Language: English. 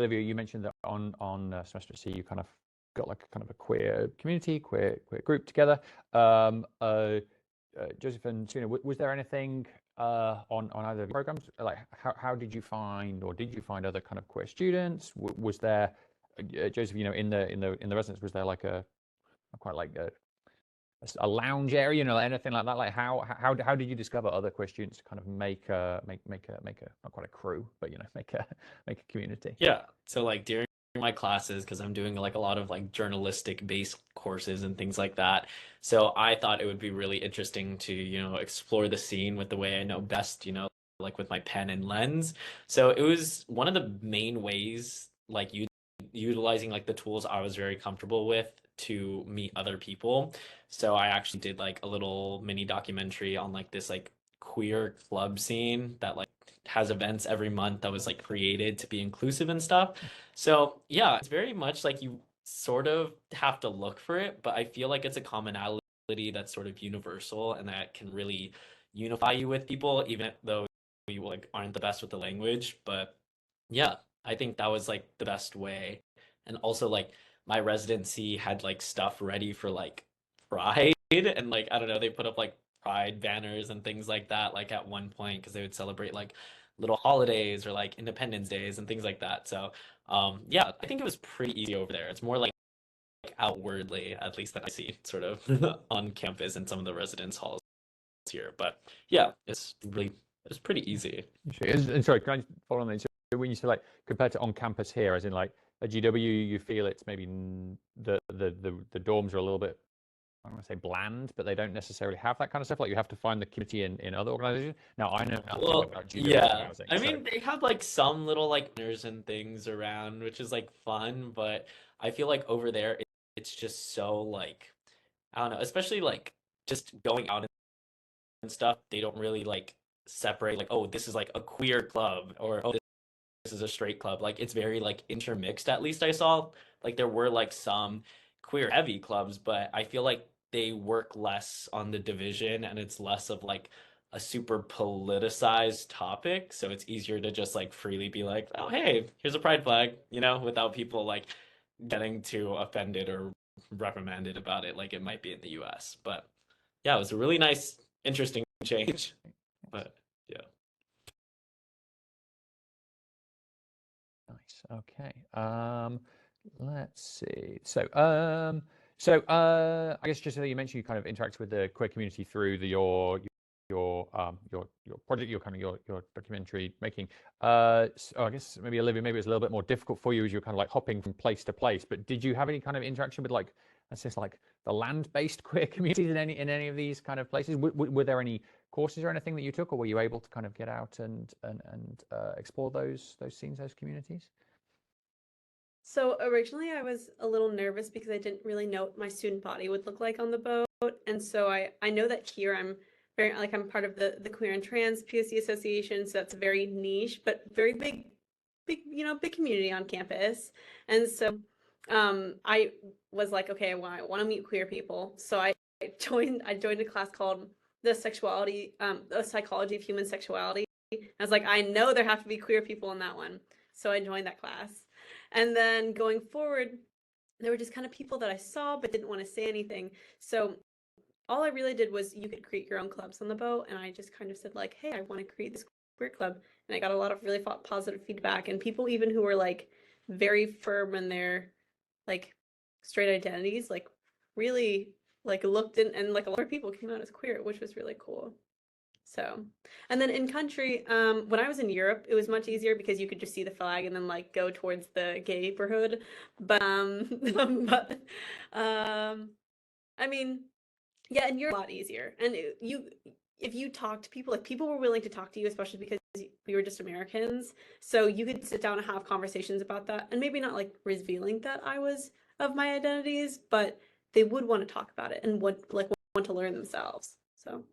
Olivia, you mentioned that on semester at sea, you kind of got like a kind of a queer community, queer group together. Joseph and Serena, was there anything on either of the programs? Like, how did you find, or did you find other kind of queer students? Was there, Joseph, in the residence, was there like quite like a lounge area, like anything like that? Like how did you discover other queer students to kind of make a not quite a crew, but make a community? Yeah. So like during my classes, because I'm doing like a lot of like journalistic based courses and things like that. So I thought it would be really interesting to, explore the scene with the way I know best, like with my pen and lens. So it was one of the main ways, like utilizing like the tools I was very comfortable with to meet other people. So I actually did like a little mini documentary on like this like queer club scene that like has events every month that was like created to be inclusive and stuff. So yeah, it's very much like you sort of have to look for it, but I feel like it's a commonality that's sort of universal and that can really unify you with people, even though you like aren't the best with the language. But yeah, I think that was like the best way. And also like my residency had like stuff ready for like Pride and like I don't know, they put up like Pride banners and things like that like at one point because they would celebrate like little holidays or like Independence Days and things like that. So yeah, I think it was pretty easy over there. It's more like outwardly, at least that I see sort of on campus in some of the residence halls here. But yeah, it's pretty easy. And sorry, can I follow on that? So when you say like compared to on campus here, as in like a GW, you feel it's maybe the dorms are a little bit, I don't want to say bland, but they don't necessarily have that kind of stuff. Like you have to find the community in other organizations. Now I know nothing Well, about GW yeah. housing, I so mean, they have like some little like dinners and things around, which is like fun, but I feel like over there it's just so like I don't know, especially like just going out and stuff, they don't really like separate like, oh, this is like a queer club or oh, this is a straight club. Like it's very like intermixed, at least I saw. Like there were like some queer heavy clubs, but I feel like they work less on the division and it's less of like a super politicized topic. So it's easier to just like freely be like, oh hey, here's a pride flag, without people like getting too offended or reprimanded about it like it might be in the US. But yeah, it was a really nice, interesting change. But yeah. nice. Okay. Let's see. So I guess just so you mentioned you kind of interact with the queer community through your project, your documentary making. So I guess maybe Olivia, maybe it was a little bit more difficult for you as you're kind of like hopping from place to place. But did you have any kind of interaction with like, let's just like the land-based queer communities in any of these kind of places? Were there any courses or anything that you took, or were you able to kind of get out and explore those scenes, those communities? So originally I was a little nervous because I didn't really know what my student body would look like on the boat. And so I know that here I'm very like I'm part of the Queer and Trans POC Association, so that's very niche but very big community on campus. And so I was like, okay, well, I want to meet queer people. So I joined a class called the psychology of human sexuality. I was like, I know there have to be queer people in that one. So I joined that class. And then going forward, there were just kind of people that I saw but didn't want to say anything. So all I really did was you could create your own clubs on the boat, and I just kind of said like, hey, I want to create this queer club, and I got a lot of really positive feedback, and people even who were like very firm in their like straight identities, like really like looked in, and like a lot of people came out as queer, which was really cool. So, and then in country, when I was in Europe, it was much easier because you could just see the flag and then like go towards the gay neighborhood. But but I mean, yeah, and you're a lot easier. And if you talk to people, like people were willing to talk to you, especially because we were just Americans. So you could sit down and have conversations about that, and maybe not like revealing that I was of my identities, but they would want to talk about it and want to learn themselves. So